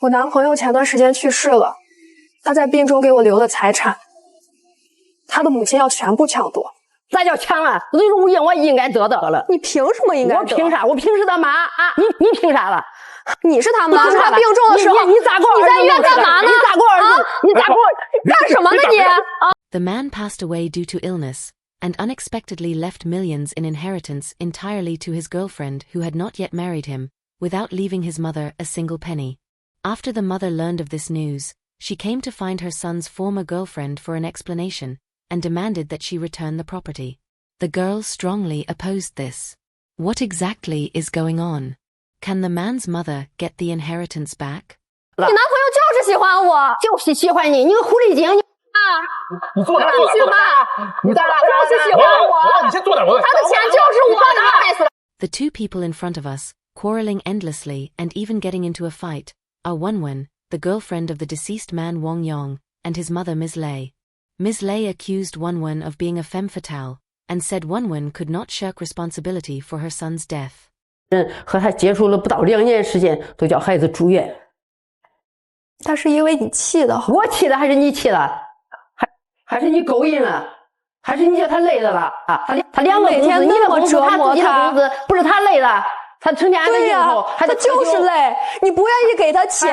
我男朋友前段时间去世了，他在病中给我留了财产，他的母亲要全部抢夺。咋叫抢了？如应我应该得了。你凭什么应该得？我凭啥？我凭是他妈啊！你凭啥了？你是他妈，就是他病重的时候，你咋给我儿子？你在医院干嘛呢？你咋给我儿子？你咋给我干什么呢你？ The man passed away due to illness, and unexpectedly left millions in inheritance entirely to his girlfriend who had not yet married him, without leaving his mother a single penny. After the mother learned of this news, she came to find her son's former girlfriend for an explanation, and demanded that she return the property. The girl strongly opposed this. What exactly is going on? Can the man's mother get the inheritance back? 你男朋友就是喜欢我，就是喜欢你，你个狐狸精！你坐哪？去吧！你咋就是喜欢我，你先坐哪？我他的钱就是我的。The two people in front of us, quarreling endlessly and even getting into a fight, are Wenwen, the girlfriend of the deceased man Wang Yong, and his mother Ms. Lei. Ms. Lei accused Wenwen of being a femme fatale, and said Wenwen could not shirk responsibility for her son's death. 和他接触了不到2年时间，都叫孩子住院。他是因为你气的，我气的还是你气的？还是你勾引了？还是你叫他累的了啊？他2个工资，你的工资，他自己的工资，不是他累的。他成天对呀，他就是累。你不愿意给他钱，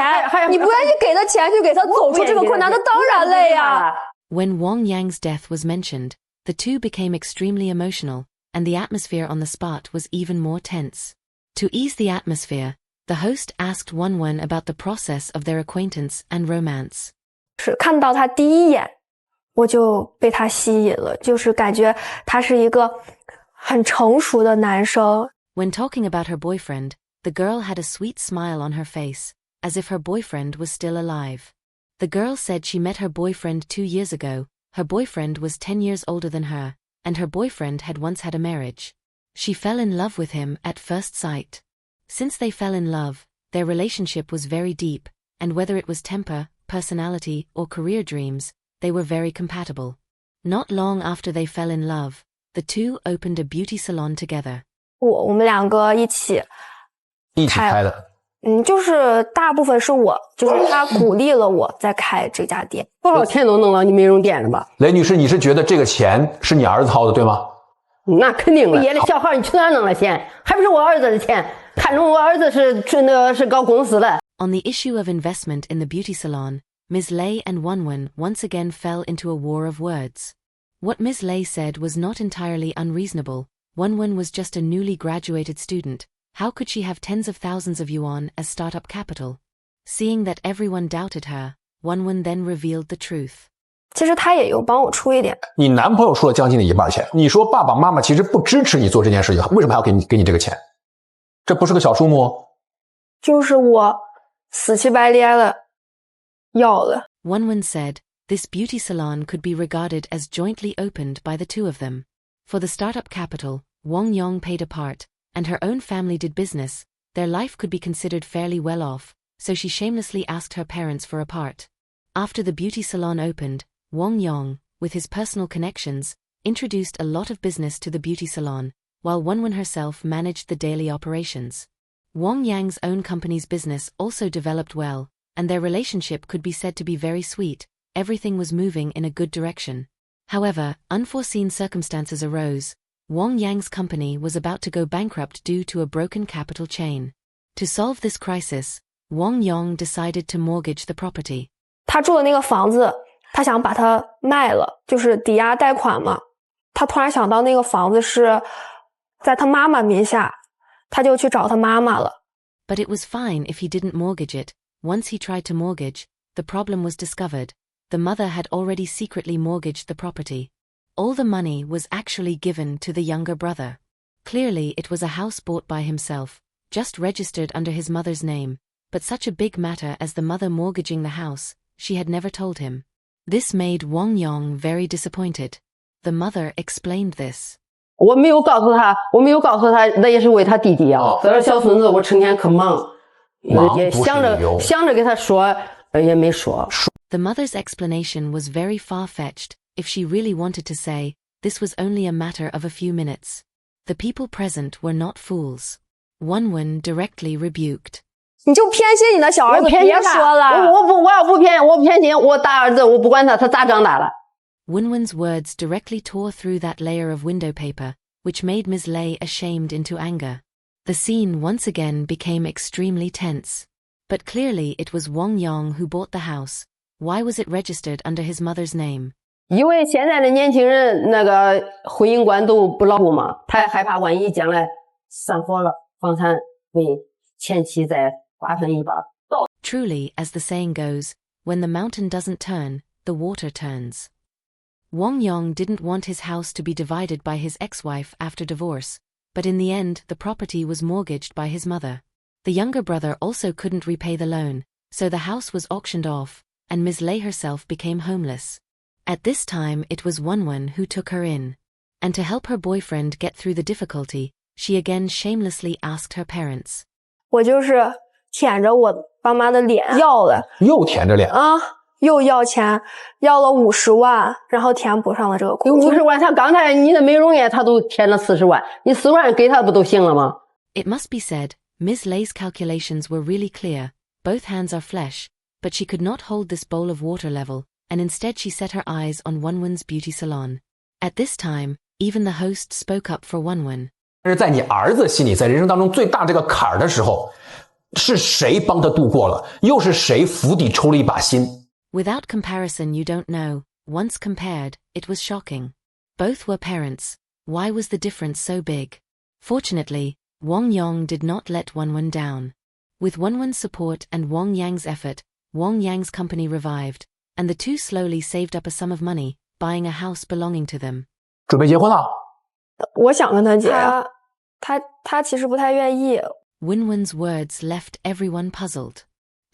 你不愿意给他钱，去给他走出这个困难，他当然累呀。When Wang Yang's death was mentioned, the two became extremely emotional, and the atmosphere on the spot was even more tense. To ease the atmosphere, the host asked Wenwen about the process of their acquaintance and romance. 是看到他第一眼，我就被他吸引了，就是感觉他是一个很成熟的男生。When talking about her boyfriend, the girl had a sweet smile on her face, as if her boyfriend was still alive. The girl said she met her boyfriend 2 years ago. Her boyfriend was 10 years older than her, and her boyfriend had once had a marriage. She fell in love with him at first sight. Since they fell in love, their relationship was very deep, and whether it was temper, personality, or career dreams, they were very compatible. Not long after they fell in love, the two opened a beauty salon together. 我们2个一起开的。就是大部分是我，就是他鼓励了我在开这家店。多少钱都弄到你美容店了吧？雷女士，你是觉得这个钱是你儿子掏的，对吗？那肯定的。野的小孩，你去哪弄了钱？还不是我儿子的钱？看中我儿子是搞公司的。On the issue of investment in the beauty salon, Ms. Lei and Wenwen once again fell into a war of words. What Ms. Lei said was not entirely unreasonable. Wenwen was just a newly graduated student. How could she have tens of thousands of yuan as startup capital? Seeing that everyone doubted her, Wenwen then revealed the truth. 其实他也有帮我出一点。你男朋友出了将近的1半钱，你说爸爸妈妈其实不支持你做这件事情，为什么还要给你这个钱？这不是个小数目哦。就是我死乞白咧了要了。Wenwen said, this beauty salon could be regarded as jointly opened by the two of them. For the startup capital, Wang Yong paid a part, and her own family did business. Their life could be considered fairly well off, so she shamelessly asked her parents for a part. After the beauty salon opened, Wang Yong, with his personal connections, introduced a lot of business to the beauty salon, while Wenwen herself managed the daily operations. Wang Yang's own company's business also developed well, and their relationship could be said to be very sweet. Everything was moving in a good direction. However, unforeseen circumstances arose. Wang Yang's company was about to go bankrupt due to a broken capital chain. To solve this crisis, Wang Yong decided to mortgage the property. 他住的那个房子，他想把它卖了，就是抵押贷款嘛。他突然想到那个房子是在他妈妈名下，他就去找他妈妈了。But it was fine if he didn't mortgage it. Once he tried to mortgage, the problem was discovered. The mother had already secretly mortgaged the property. All the money was actually given to the younger brother. Clearly it was a house bought by himself, just registered under his mother's name, but such a big matter as the mother mortgaging the house, she had never told him. This made Wang Yong very disappointed. The mother explained this. 我没有告诉他，那也是为他弟弟啊。这小孙子我成天可忙，也想着给他说，也没说。The mother's explanation was very far-fetched. If she really wanted to say, this was only a matter of a few minutes. The people present were not fools. Wenwen directly rebuked. 你就偏心你的小儿子，别说了。我要不偏心，我大儿子我不管他咋长大了。Wenwen's words directly tore through that layer of window paper, which made Ms. Lay ashamed into anger. The scene once again became extremely tense. But clearly it was Wang Yong who bought the house. Why was it registered under his mother's name? 因为现在的年轻人那个婚姻观都不牢固嘛，他也害怕万一将来散伙了，房产被前妻再瓜分一把。Truly, as the saying goes, when the mountain doesn't turn, the water turns. Wang Yong didn't want his house to be divided by his ex-wife after divorce, but in the end the property was mortgaged by his mother. The younger brother also couldn't repay the loan, so the house was auctioned off, and Ms. Lay herself became homeless. At this time it was Wenwen who took her in. And to help her boyfriend get through the difficulty, she again shamelessly asked her parents. 我就是舔着我爸妈的脸要了，又舔着脸啊，又要钱，要了50万，然后填补上了这个空间。50万，他刚才你的美容院他都填了40万，你40万给他不都行了吗？ It must be said, Ms. Lay's calculations were really clear. Both hands are flesh, but she could not hold this bowl of water level, and instead she set her eyes on Wenwen's beauty salon. At this time, even the host spoke up for Wenwen. 但是在你儿子心里，在人生当中最大这个坎儿的时候，是谁帮他度过了？又是谁釜底抽了一把薪？ Without comparison you don't know, once compared, it was shocking. Both were parents. Why was the difference so big? Fortunately, Wang Yong did not let Wenwen down. With Wenwen's support and Wang Yang's effort, Wang Yang's company revived, and the two slowly saved up a sum of money, buying a house belonging to them. 准备结婚了？我想跟他结，他其实不太愿意。Wenwen's words left everyone puzzled.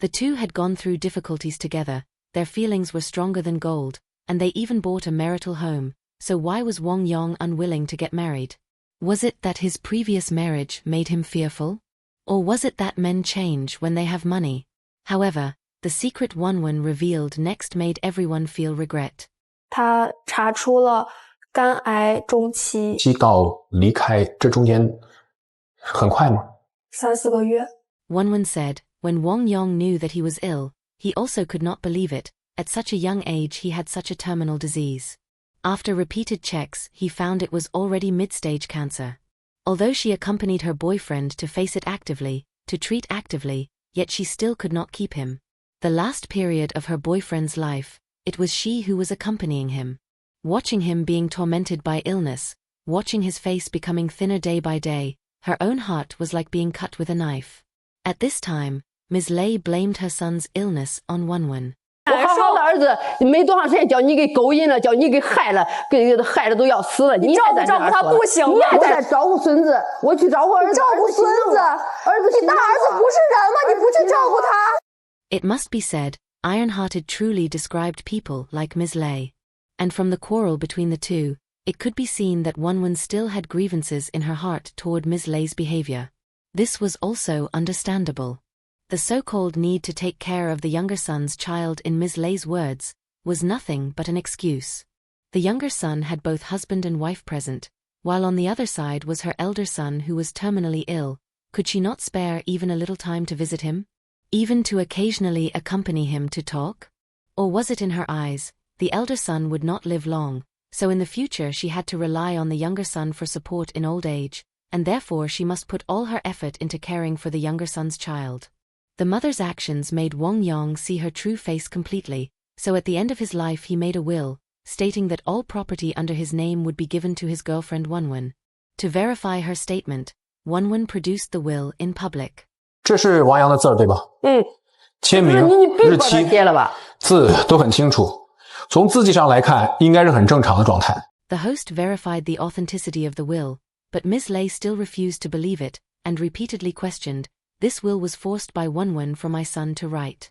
The two had gone through difficulties together, their feelings were stronger than gold, and they even bought a marital home, so why was Wang Yong unwilling to get married? Was it that his previous marriage made him fearful? Or was it that men change when they have money? However, the secret Wenwen revealed next made everyone feel regret. 他查出了肝癌中期，到离开这中间很快吗？3、4个月。Wenwen said, when Wang Yong knew that he was ill, he also could not believe it. At such a young age he had such a terminal disease. After repeated checks, he found it was already mid-stage cancer. Although she accompanied her boyfriend to face it actively, to treat actively, yet she still could not keep him. The last period of her boyfriend's life, it was she who was accompanying him. Watching him being tormented by illness, watching his face becoming thinner day by day, her own heart was like being cut with a knife. At this time, Ms. Lay blamed her son's illness on Wenwen. 我好好的儿子，没多长时间叫你给勾引了，叫你给害了，给害的都要死了。你照顾他不行吗？你还在照顾孙子，我去照顾儿子。照顾孙子，你大儿子不是人吗？你不去照顾他？ It must be said, Ironhearted truly described people like Ms. Lay. And from the quarrel between the two, it could be seen that Wenwen still had grievances in her heart toward Ms. Lay's behavior. This was also understandable. The so-called need to take care of the younger son's child in Ms. Lay's words, was nothing but an excuse. The younger son had both husband and wife present, while on the other side was her elder son who was terminally ill. Could she not spare even a little time to visit him? Even to occasionally accompany him to talk? Or was it in her eyes, the elder son would not live long, so in the future she had to rely on the younger son for support in old age, and therefore she must put all her effort into caring for the younger son's child. The mother's actions made Wang Yong see her true face completely, so at the end of his life he made a will, stating that all property under his name would be given to his girlfriend Wenwen. To verify her statement, Wenwen produced the will in public. 这是王阳的字儿对吧？签名、日期、字都很清楚。从字迹上来看，应该是很正常的状态。The host verified the authenticity of the will, but Ms. Lay still refused to believe it, and repeatedly questioned, "This will was forced by Wenwen for my son to write."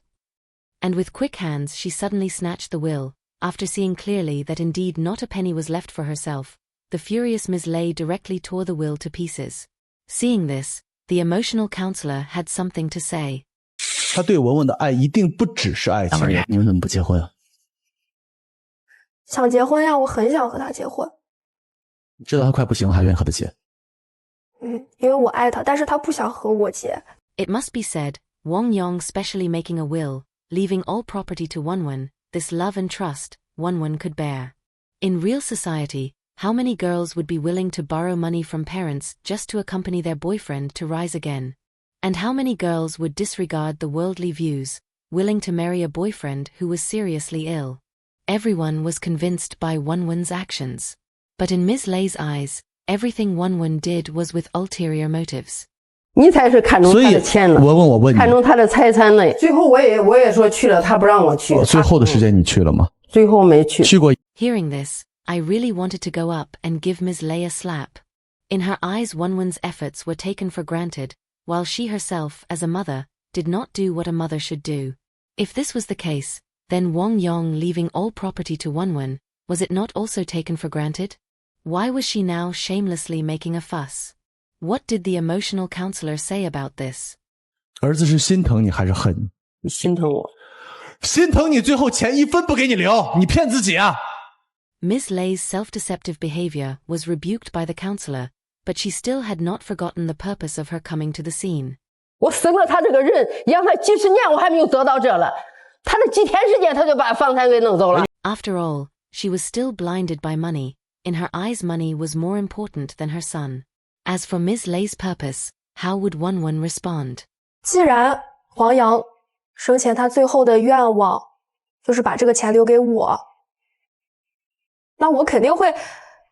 And with quick hands she suddenly snatched the will, after seeing clearly that indeed not a penny was left for herself. The furious Ms. Lay directly tore the will to pieces. Seeing this, the emotional counselor had something to say. 他对文文的爱一定不只是爱情。你们怎么不结婚啊？想结婚呀，我很想和他结婚。知道他快不行了，还愿意和他结？因为我爱他，但是他不想和我结。It must be said, Wang Yong specially making a will, leaving all property to Wenwen, this love and trust, Wenwen could bear. In real society, how many girls would be willing to borrow money from parents just to accompany their boyfriend to rise again? And how many girls would disregard the worldly views, willing to marry a boyfriend who was seriously ill? Everyone was convinced by Wenwen's actions. But in Ms. Lei's eyes, everything Wenwen did was with ulterior motives. 你才是看中他的钱了，我问你，看中他的财产了。最后我也说去了，他不让我去。最后的时间你去了吗？最后没去。去过。Hearing this, I really wanted to go up and give Ms. Lei a slap. In her eyes, Wenwen's efforts were taken for granted, while she herself, as a mother, did not do what a mother should do. If this was the case, then Wang Yong leaving all property to Wenwen, was it not also taken for granted? Why was she now shamelessly making a fuss? What did the emotional counselor say about this? 儿子是心疼你还是恨你？心疼我。心疼你，最后钱一分不给你留，你骗自己啊！ Ms. Lei's self-deceptive behavior was rebuked by the counselor, but she still had not forgotten the purpose of her coming to the scene. 我生了他这个人，养他几十年，我还没有得到这了。他这几天时间，他就把房产给弄走了。After all, she was still blinded by money. In her eyes, money was more important than her son. As for Ms. Lei's purpose, how would Wenwen respond? 既然黄洋生前他最后的愿望就是把这个钱留给我，那我肯定会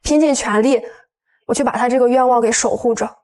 拼尽全力，我去把他这个愿望给守护着。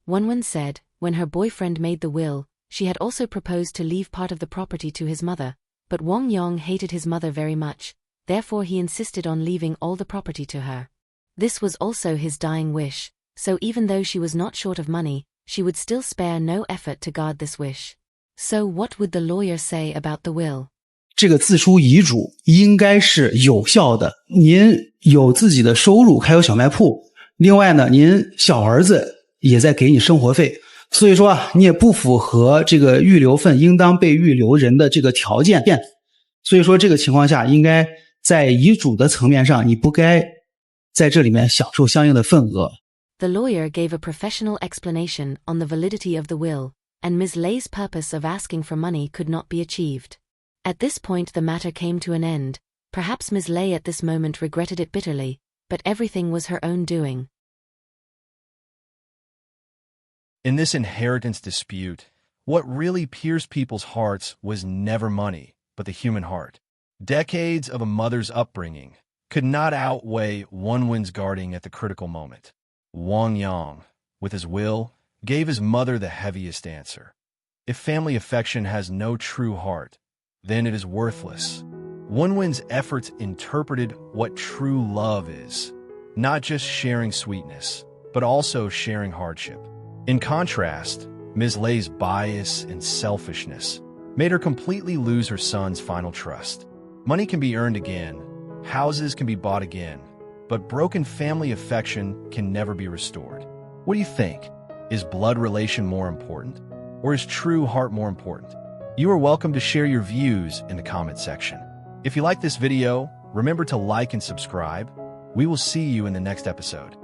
Wenwen said, when her boyfriend made the will, she had also proposed to leave part of the property to his mother, but Wang Yong hated his mother very much, therefore he insisted on leaving all the property to her. This was also his dying wish, so even though she was not short of money, she would still spare no effort to guard this wish. So what would the lawyer say about the will? 这个自书遗嘱应该是有效的。您有自己的收入，开有小卖铺，另外呢，您小儿子也在给你生活费，所以说啊，你也不符合这个预留份应当被预留人的这个条件。所以说这个情况下，应该在遗嘱的层面上，你不该在这里面享受相应的份额。The lawyer gave a professional explanation on the validity of the will, and Ms. Lei's purpose of asking for money could not be achieved. At this point the matter came to an end. Perhaps Ms. Lei at this moment regretted it bitterly, but everything was her own doing. In this inheritance dispute, what really pierced people's hearts was never money, but the human heart. Decades of a mother's upbringing could not outweigh Wenwen's guarding at the critical moment. Wang Yong, with his will, gave his mother the heaviest answer. If family affection has no true heart, then it is worthless. Wenwen's efforts interpreted what true love is, not just sharing sweetness, but also sharing hardship. In contrast, Ms. Lei's bias and selfishness made her completely lose her son's final trust. Money can be earned again, houses can be bought again, but broken family affection can never be restored. What do you think? Is blood relation more important? Or is true heart more important? You are welcome to share your views in the comment section. If you like this video, remember to like and subscribe. We will see you in the next episode.